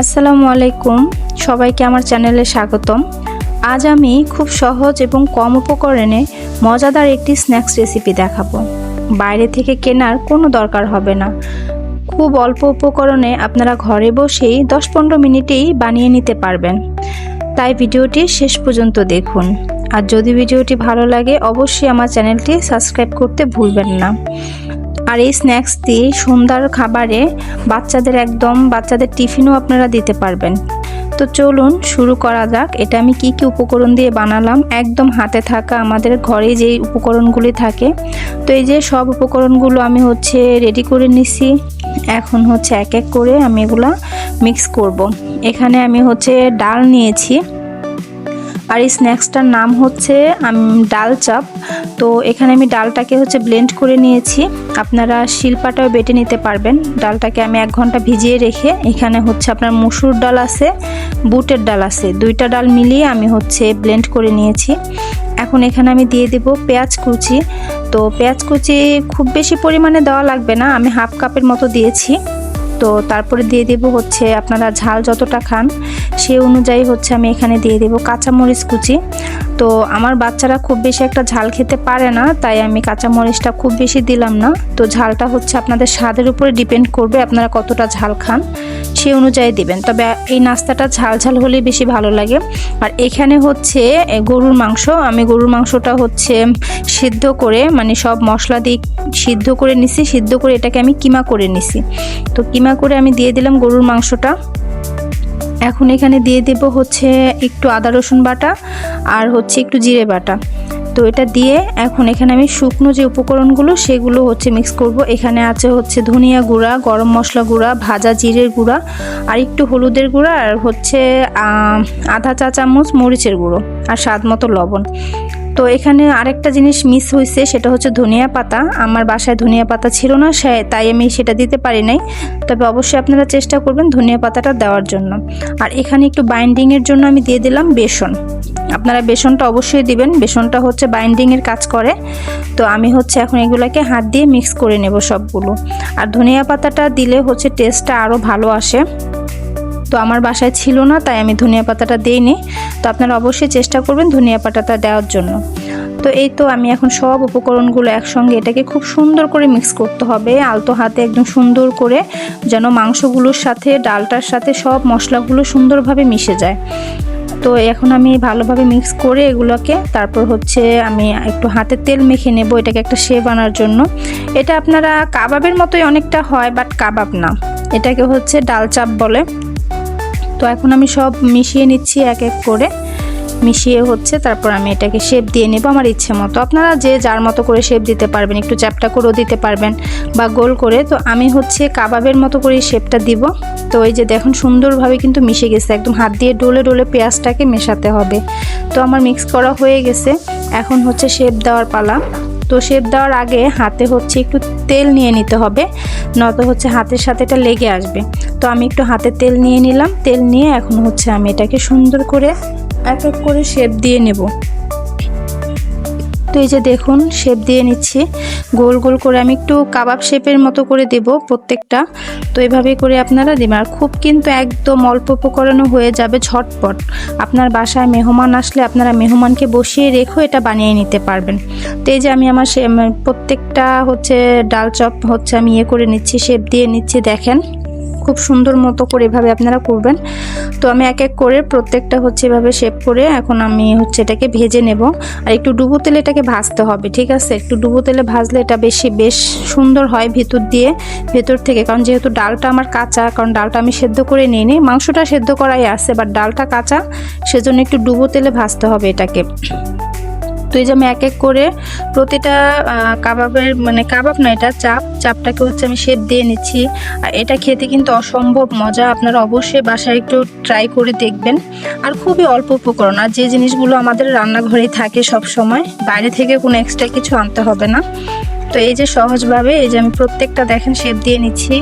আসসালামু আলাইকুম, সবাইকে আমার চ্যানেলে স্বাগতম। আজ আমি খুব সহজ এবং কম উপকরণে মজাদার একটি স্ন্যাক্স রেসিপি দেখাবো। বাইরে থেকে কেনার কোনো দরকার হবে না। খুব অল্প উপকরণে আপনারা ঘরে বসেই 10-15 মিনিটেই বানিয়ে নিতে পারবেন। তাই ভিডিওটি শেষ পর্যন্ত দেখুন। আর যদি ভিডিওটি ভালো লাগে অবশ্যই আমার চ্যানেলটি সাবস্ক্রাইব করতে ভুলবেন না। আর এই স্ন্যাক্স দিয়ে সন্ধ্যার খাবারে বাচ্চাদের টিফিনও আপনারা দিতে পারবেন। তো চলুন শুরু করা যাক। এটা আমি কি উপকরণ দিয়ে বানালাম, একদম হাতে থাকা আমাদের ঘরে যেই উপকরণগুলি থাকে। তো এই যে সব উপকরণগুলো আমি রেডি করে নিছি। এখন এক এক করে আমি এগুলা মিক্স করব। এখানে আমি ডাল নিয়েছি, আর এই স্ন্যাক্সটার নাম ডাল চাপ। তো এখানে আমি ডালটাকে ব্লেন্ড করে নিয়েছি। আপনারা শিলপাটাও বেটে নিতে পারবেন। ডালটাকে আমি 1 ঘন্টা ভিজিয়ে রেখে এখানে আপনার মসুর ডাল আছে, বুটের ডাল আছে, 2টা ডাল মিলিয়ে আমি ব্লেন্ড করে নিয়েছি। এখন এখানে আমি দিয়ে দেব পেঁয়াজ কুচি। তো পেঁয়াজ কুচি খুব বেশি পরিমাণে দেওয়া লাগবে না, আমি 1/2 কাপের মতো দিয়েছি। তো তারপরে দিয়ে দেব আপনারা ঝাল যতটা খান সেই অনুযায়ী আমি এখানে দিয়ে দেব কাঁচামরিচ কুচি। তো আমার বাচ্চারা খুব বেশি একটা ঝাল খেতে পারে না, তাই আমি কাঁচামরিচটা খুব বেশি দিলাম না। তো ঝালটা আপনাদের স্বাদের উপরে ডিপেন্ড করবে, আপনারা কতটা ঝাল খান সেই অনুযায়ী দিবেন। তবে এই নাস্তাটা ঝাল ঝাল হলে বেশি ভালো লাগে। আর এখানে গরুর মাংস। আমি গরুর মাংসটা সিদ্ধ করে, মানে সব মশলা দিয়ে সিদ্ধ করে নিছি। সিদ্ধ করে এটাকে আমি কিমা করে নিছি। তো কিমা করে আমি দিয়ে দিলাম গরুর মাংসটা। এখন এখানে দিয়ে দেব একটু আদা রসুন বাটা আর একটু জিরে বাটা। তো এটা দিয়ে এখন এখানে আমি শুকনো যে উপকরণগুলো সেগুলো মিক্স করব। এখানে আছে ধনিয়া গুঁড়া, গরম মশলা গুঁড়া, ভাজা জিরের গুঁড়া, আর একটু হলুদের গুঁড়া, আর আধা চা চামচ মরিচের গুঁড়ো, আর স্বাদ মতো লবণ। তো এখানে আরেকটা জিনিস মিস হয়েছে, সেটা ধনিয়া পাতা। আমার বাসায় ধনিয়া পাতা ছিল না, তাই আমি সেটা দিতে পারি নাই। তবে অবশ্যই আপনারা চেষ্টা করবেন ধনিয়া পাতাটা দেওয়ার জন্য। আর এখানে একটু বাইন্ডিংয়ের জন্য আমি দিয়ে দিলাম বেসন। আপনারা বেসনটা অবশ্যই দিবেন, বেসনটা বাইন্ডিংয়ের কাজ করে। তো আমি এখন এগুলোকে হাত দিয়ে মিক্স করে নেব সবগুলো। আর ধনিয়া পাতাটা দিলে টেস্টটা আরও ভালো আসে। তো আমার বাসায় ছিল না, তাই আমি ধনিয়া পাতাটা দিইনি। তো আপনারা অবশ্যই চেষ্টা করবেন ধনিয়া পাতাটা দেওয়ার জন্য। তো এই তো আমি এখন সব উপকরণগুলো একসঙ্গে এটাকে খুব সুন্দর করে মিক্স করতে হবে, আলতো হাতে একদম সুন্দর করে, যেন মাংসগুলোর সাথে ডালটার সাথে সব মশলাগুলো সুন্দরভাবে মিশে যায়। তো এখন আমি ভালোভাবে মিক্স করে এগুলোকে তারপর আমি একটু হাতে তেল মেখে নেব এটাকে একটা শেপ আনার জন্য। এটা আপনারা কাবাবের মতোই অনেকটা হয়, বাট কাবাব না, এটাকে ডাল চাপ বলে। তো এখন আমি সব মিশিয়ে নিচ্ছি এক এক করে, মিশিয়ে তারপর আমি এটাকে শেপ দিয়ে নেব আমার ইচ্ছে মতো। আপনারা যে যার মতো করে শেপ দিতে পারবেন, একটু চ্যাপটা করেও দিতে পারবেন বা গোল করে। তো আমি কাবাবের মতো করে শেপটা দিব। তো এই যে দেখুন সুন্দরভাবে কিন্তু মিশে গেছে, একদম হাত দিয়ে ডলে ডলে পেঁয়াজটাকে মেশাতে হবে। তো আমার মিক্স করা হয়ে গেছে, এখন শেপ দেওয়ার পালা। তো শেপ দেওয়ার আগে হাতে একটু তেল নিয়ে নিতে হবে, নয়তো হাতের সাথে এটা লেগে আসবে। তো আমি একটু হাতে তেল নিয়ে নিলাম, তেল নিয়ে এখন আমি এটাকে সুন্দর করে এক এক করে শেপ দিয়ে নেব। তো এই যে দেখুন শেপ দিয়ে নিচ্ছি, গোল গোল করে আমি একটু কাবাব শেপের মতো করে দেব প্রত্যেকটা। তো এইভাবে করে আপনারা দেবেন। আর খুব কিন্তু একদম অল্প উপকরণও হয়ে যাবে, ঝটপট। আপনার বাসায় মেহমান আসলে আপনারা মেহমানকে বসিয়ে রেখো এটা বানিয়ে নিতে পারবেন। তো এই যে আমি আমার প্রত্যেকটা ডাল চপ আমি করে নিচ্ছি, শেপ দিয়ে নিচ্ছি। দেখেন খুব সুন্দর মতো করে এভাবে আপনারা করবেন। তো আমি এক এক করে প্রত্যেকটা এভাবে শেপ করে এখন আমি এটাকে ভেজে নেব। আর একটু ডুবো তেলে এটাকে ভাজতে হবে, ঠিক আছে? একটু ডুবো তেলে ভাজলে এটা বেশ সুন্দর হয় ভেতর থেকে। কারণ যেহেতু ডালটা আমার কাঁচা, কারণ ডালটা আমি সেদ্ধ করে নিইনি, মাংসটা সেদ্ধ করাই আছে, বাট ডালটা কাঁচা, সেজন্য একটু ডুবো তেলে ভাজতে হবে এটাকে। তো এই যে আমি এক এক করে প্রতিটা কাবাবের, মানে কাবাব না, এটা চাপটাকে আমি শেপ দিয়ে নিচ্ছি। আর এটা খেতে কিন্তু অসম্ভব মজা, আপনারা অবশ্যই বাসায় একটু ট্রাই করে দেখবেন। আর খুবই অল্প উপকরণ, আর যে জিনিসগুলো আমাদের রান্নাঘরেই থাকে সব সময়, বাইরে থেকে কোনো এক্সট্রা কিছু আনতে হবে না। তো এই যে সহজভাবে এই যে আমি প্রত্যেকটা দেখেন শেপ দিয়ে নিচ্ছি।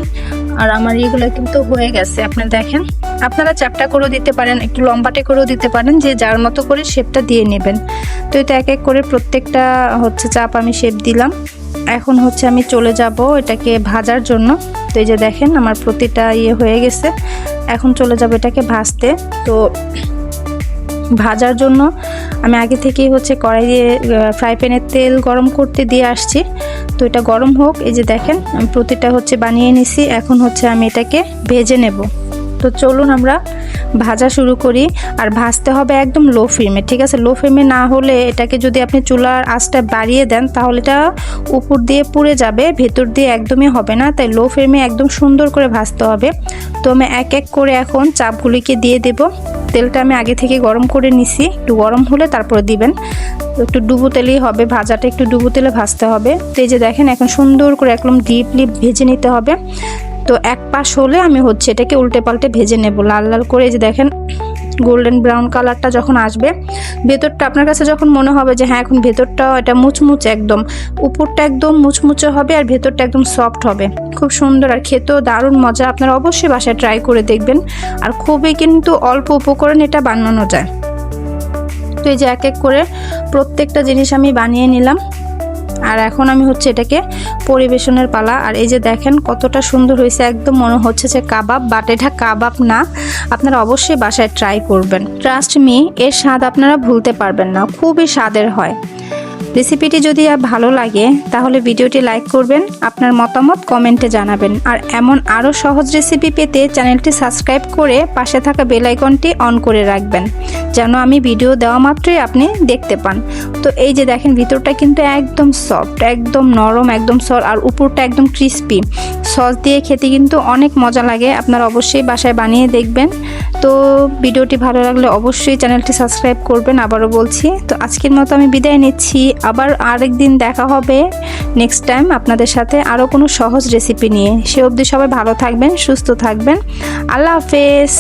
আর আমার এগুলো কিন্তু হয়ে গেছে, আপনারা দেখেন। আপনারা চ্যাপটা করেও দিতে পারেন, একটু লম্বাটে করেও দিতে পারেন, যে যার মতো করে শেপটা দিয়ে নেবেন। তো এটা এক এক করে প্রত্যেকটা চাপ আমি শেপ দিলাম। এখন আমি চলে যাব এটাকে ভাজার জন্য। তো এই যে দেখেন আমার প্রতিটা হয়ে গেছে। এখন চলে যাবে এটাকে ভাজতে। তো ভাজার জন্য আমি আগে থেকেই কড়াইয়ে ফ্রাই প্যানে তেল গরম করতে দিয়ে আসছি। তো এটা গরম হোক। এই যে দেখেন আমি প্রতিটা বানিয়ে নিছি। এখন আমি এটাকে ভেজে নেব। তো চলুন আমরা ভাজা শুরু করি। আর ভাজতে হবে একদম লো ফ্লেমে, ঠিক আছে? লো ফ্লেমে না হলে এটাকে যদি আপনি চুলার আঁচটা বাড়িয়ে দেন তাহলে এটা উপর দিয়ে পুড়ে যাবে, ভেতর দিয়ে একদমই হবে না। তাই লো ফ্লেমে একদম সুন্দর করে ভাজতে হবে। তো আমি এক এক করে এখন চাপগুলিকে দিয়ে দেব। তেলটা আমি আগে থেকে গরম করে নিছি, একটু গরম হলে তারপরে দিবেন। একটু ডুবো তেলেই হবে ভাজাটা, একটু ডুবো তেলে ভাজতে হবে। তো এই যে দেখেন এখন সুন্দর করে একদম ডিপলি ভেজে নিতে হবে। তো এক পাশ হলে আমি এটাকে উল্টে পাল্টে ভেজে নেব লাল লাল করে। এই যে দেখেন গোল্ডেন ব্রাউন কালারটা যখন আসবে, ভেতরটা আপনার কাছে যখন মনে হবে যে হ্যাঁ এখন ভেতরটা এটা মুচমুচে, একদম উপরটা একদম মুচমুচে হবে আর ভেতরটা একদম সফট হবে, খুব সুন্দর আর খেতেও দারুণ মজা। আপনারা অবশ্যই বাসায় ট্রাই করে দেখবেন। আর খুবই কিন্তু অল্প উপকরণ এটা বানানো যায়। তো এই যে এক এক করে প্রত্যেকটা জিনিস আমি বানিয়ে নিলাম। আর এখন আমি এটাকে পরিবেশনের পালা। আর এই যে দেখেন কতটা সুন্দর হয়েছে, একদম মনে হচ্ছে যে কাবাব, বাট এটা কাবাব না। আপনারা অবশ্যই বাসায় ট্রাই করবেন। ট্রাস্ট মি, এর স্বাদ আপনারা ভুলতে পারবেন না, খুবই স্বাদের হয়। রেসিপিটি যদি ভালো লাগে তাহলে ভিডিওটি লাইক করবেন, আপনার মতামত কমেন্টে জানাবেন। আর এমন আরও সহজ রেসিপি পেতে চ্যানেলটি সাবস্ক্রাইব করে পাশে থাকা বেল আইকনটি অন করে রাখবেন, যেন আমি ভিডিও দেওয়া মাত্রই আপনি দেখতে পান। তো এই যে দেখেন ভিতরটা কিন্তু একদম সফট, একদম নরম, একদম সফট, আর উপরটা একদম ক্রিস্পি। সস দিয়ে খেতে কিন্তু অনেক মজা লাগে। আপনারা অবশ্যই বাসায় বানিয়ে দেখবেন। তো ভিডিওটি ভালো লাগলে অবশ্যই চ্যানেলটি সাবস্ক্রাইব করবেন, আবারও বলছি। তো আজকের মতো আমি বিদায় নিচ্ছি। আবার আরেকদিন দেখা হবে নেক্সট টাইম আপনাদের সাথে আরও কোনো সহজ রেসিপি নিয়ে। সে অবধি সবাই ভালো থাকবেন, সুস্থ থাকবেন। আল্লাহ হাফেজ।